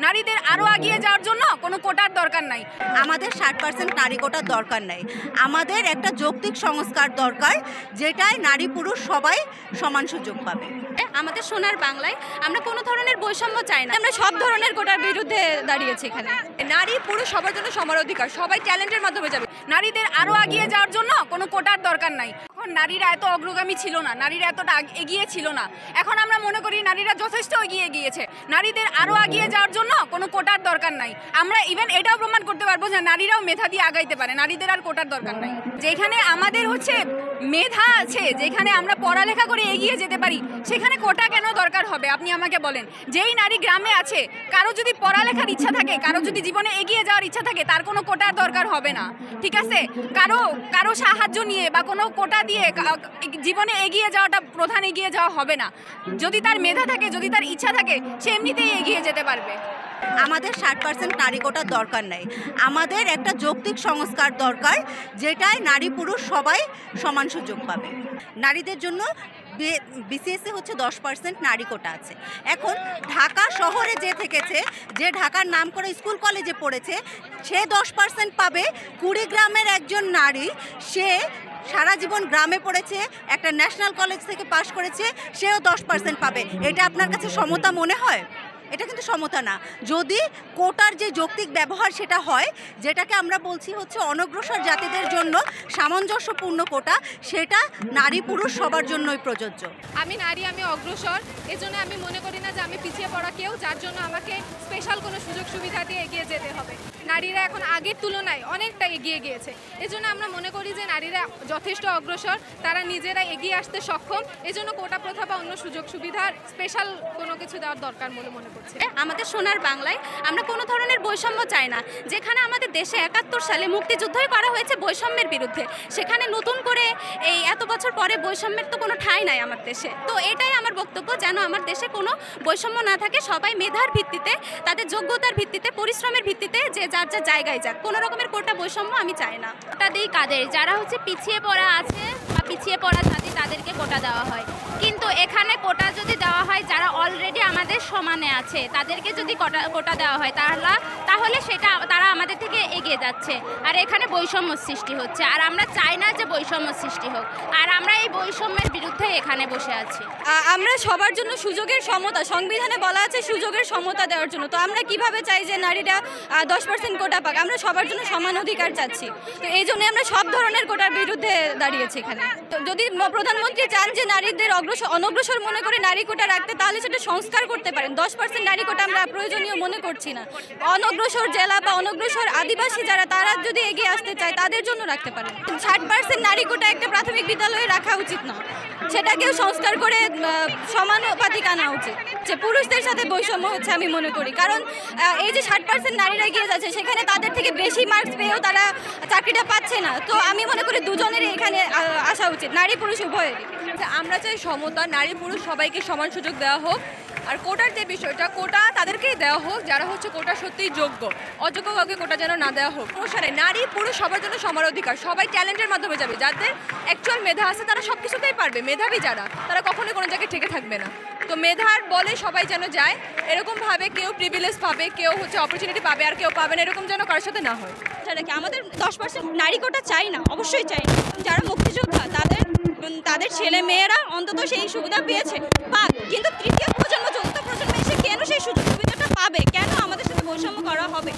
নারীদের আরও এগিয়ে যাওয়ার জন্য কোনো কোটার দরকার নাই। আমাদের 60% নারী কোটার দরকার নাই। আমাদের একটা যৌক্তিক সংস্কার দরকার, যেটায় নারী পুরুষ সবাই সমান সুযোগ পাবে। আমাদের সোনার বাংলায় আমরা কোনো ধরনের বৈষম্য চাই না। আমরা সব ধরনের কোটার বিরুদ্ধে দাঁড়িয়েছি এখানে। নারী পুরুষ সবার জন্য সমান অধিকার, সবাই ট্যালেন্টের মাধ্যমে যাবে। নারীদের আরও এগিয়ে যাওয়ার জন্য কোনো কোটার দরকার নাই। এখন নারীরা এত অগ্রগামী ছিল না, নারীরা এতটা এগিয়ে ছিল না। এখন আমরা মনে করি নারীরা যথেষ্ট এগিয়ে গিয়েছে। নারীদের আরও এগিয়ে যাওয়ার জন্য কোনো কোটার দরকার নাই। আমরা ইভেন এটাও প্রমাণ করতে পারবো যে নারীরাও মেধা দিয়ে আগাইতে পারে, নারীদের আর কোটার দরকার নাই। যেখানে আমাদের মেধা আছে, যেখানে আমরা পড়ালেখা করে এগিয়ে যেতে পারি, সেখানে কোটা কেন দরকার হবে আপনি আমাকে বলেন। যেই নারী গ্রামে আছে, কারো যদি পড়ালেখার ইচ্ছা থাকে, কারো যদি জীবনে এগিয়ে যাওয়ার ইচ্ছা থাকে, তার কোনো কোটার দরকার হবে না, ঠিক আছে? কারো সাহায্য নিয়ে বা কোনো কোটা দিয়ে জীবনে এগিয়ে যাওয়াটা প্রধান এগিয়ে যাওয়া হবে না। যদি তার মেধা থাকে, যদি তার ইচ্ছা থাকে, সে এমনিতেই এগিয়ে যেতে পারবে। আমাদের 60% নারী কোটার দরকার নাই। আমাদের একটা যৌক্তিক সংস্কার দরকার, যেটায় নারী পুরুষ সবাই সমান সুযোগ পাবে। নারীদের জন্য বিসিএসে 10% নারী কোটা আছে। এখন ঢাকা শহরে যে থেকেছে, যে ঢাকার নাম করে স্কুল কলেজে পড়েছে, সে 10% পাবে। কুড়িগ্রামের একজন নারী, সে সারা জীবন গ্রামে পড়েছে, একটা ন্যাশনাল কলেজ থেকে পাশ করেছে, সেও 10% পাবে। এটা আপনার কাছে সমতা মনে হয়? এটা কিন্তু সমতা না। যদি কোটার যে যৌক্তিক ব্যবহার সেটা হয়, যেটাকে আমরা বলছি অনগ্রসর জাতিদের জন্য সামঞ্জস্যপূর্ণ কোটা, সেটা নারী পুরুষ সবার জন্যই প্রযোজ্য। আমি নারী, আমি অগ্রসর, এজন্য আমি মনে করি না যে আমি পিছিয়ে পড়া কেউ, যার জন্য আমাকে স্পেশাল কোনো সুযোগ সুবিধা দিয়ে এগিয়ে যেতে হবে। নারীরা এখন আগের তুলনায় অনেকটা এগিয়ে গিয়েছে। এজন্য আমরা মনে করি যে নারীরা যথেষ্ট অগ্রসর, তারা নিজেরা এগিয়ে আসতে সক্ষম। এজন্য কোটা প্রথা বা অন্য সুযোগ সুবিধার স্পেশাল কোনো কিছু দেওয়ার দরকার বলে মনে করছি। আমাদের সোনার বাংলায় আমরা কোনো ধরনের বৈষম্য চাই না। যেখানে আমাদের দেশে 71 সালে মুক্তিযুদ্ধই করা হয়েছে বৈষম্যের বিরুদ্ধে, সেখানে নতুন করে এই এত বছর পরে বৈষম্যের তো কোনো ঠাঁই নাই আমার দেশে। তো এটাই আমার বক্তব্য, যেন আমার দেশে কোনো বৈষম্য না থাকে, সবাই মেধার ভিত্তিতে, তাদের যোগ্যতার ভিত্তিতে, পরিশ্রমের ভিত্তিতে যে যার যার জায়গায় যাক। কোনো রকমের কোটা বৈষম্য আমি চাই না। কোটা দিই কাদের? যারা পিছিয়ে পড়া আছে বা পিছিয়ে পড়া জাতি, তাদেরকে কোটা দেওয়া হয়। কিন্তু এখানে কোটা যদি দেওয়া হয় যারা অলরেডি আমাদের সমানে আছে, তাদেরকে যদি কোটা দেওয়া হয়, তাহলে সেটা তারা আমাদের থেকে এগিয়ে যাচ্ছে, আর এখানে বৈষম্য সৃষ্টি হচ্ছে। আর আমরা চাই না যে বৈষম্য সৃষ্টি হোক, আর আমরা এই বৈষম্যের বিরুদ্ধে এখানে বসে আছি। আমরা সবার জন্য সুযোগের সমতা, সংবিধানে বলা আছে সুযোগের সমতা দেওয়ার জন্য। তো আমরা কিভাবে চাই যে নারীরা 10% কোটা পাক? আমরা সবার জন্য সমান অধিকার চাচ্ছি। তো এই জন্য আমরা সব ধরনের কোটার বিরুদ্ধে দাঁড়িয়েছি এখানে। তো যদি প্রধানমন্ত্রী চান যে নারীদের অনগ্রসর মনে করে নারী কোটা রাখতে, তাহলে সেটা সংস্কার করতে পারেন। 10% নারী কোটা আমরা প্রয়োজনীয় মনে করছি না। অনগ্রসর জেলা বা অনগ্রসর আদিবাসী যারা, তারা যদি এগিয়ে আসতে চায়, তাদের জন্য রাখতে পারেন। 60% নারী কোটা একটা প্রাথমিক বিদ্যালয়ে রাখা উচিত না, সেটাকেও সংস্কার করে সমানুপাতিক আনা উচিত। যে পুরুষদের সাথে বৈষম্য হচ্ছে আমি মনে করি, কারণ এই যে 60% নারীরা এগিয়ে যাচ্ছে, সেখানে তাদের থেকে বেশি মার্কস পেয়েও তারা চাকরিটা পাচ্ছে না। তো আমি মনে করি দুজনেরই এখানে আসা উচিত, নারী পুরুষ উভয়েরই। আমরা চাই সমতা, নারী পুরুষ সবাইকে সমান সুযোগ দেওয়া হোক। আর কোটার যে বিষয়টা, কোটা তাদেরকেই দেওয়া হোক যারা কোটা সত্যিই যোগ্য, অযোগ্য কাউকে কোটা যেন না দেওয়া হোক। অনুসারে নারী পুরুষ সবার জন্য সমান অধিকার, সবাই ট্যালেন্টের মাধ্যমে যাবে। যাদের অ্যাকচুয়াল মেধা আছে তারা সব কিছুতেই পারবে। মেধাবী যারা, তারা কখনোই কোনো জায়গায় ঠেকে থাকবে না। তো মেধার বলে সবাই যেন যায়, এরকমভাবে কেউ প্রিভিলেজ পাবে, কেউ অপরচুনিটি পাবে, আর কেউ পাবে না, এরকম যেন কারোর সাথে না হয়। আমাদের 10% নারী কোটা চাই না, অবশ্যই চাই না। যারা মুক্তিযোদ্ধা, তাদের ছেলে মেয়েরা অন্তত সেই সুবিধা পেয়েছে, পাক। কিন্তু তৃতীয় প্রজন্ম, চতুর্থ প্রজন্ম এসে কেন সেই সুযোগ সুবিধাটা পাবে? কেন আমাদের সাথে বৈষম্য করা হবে?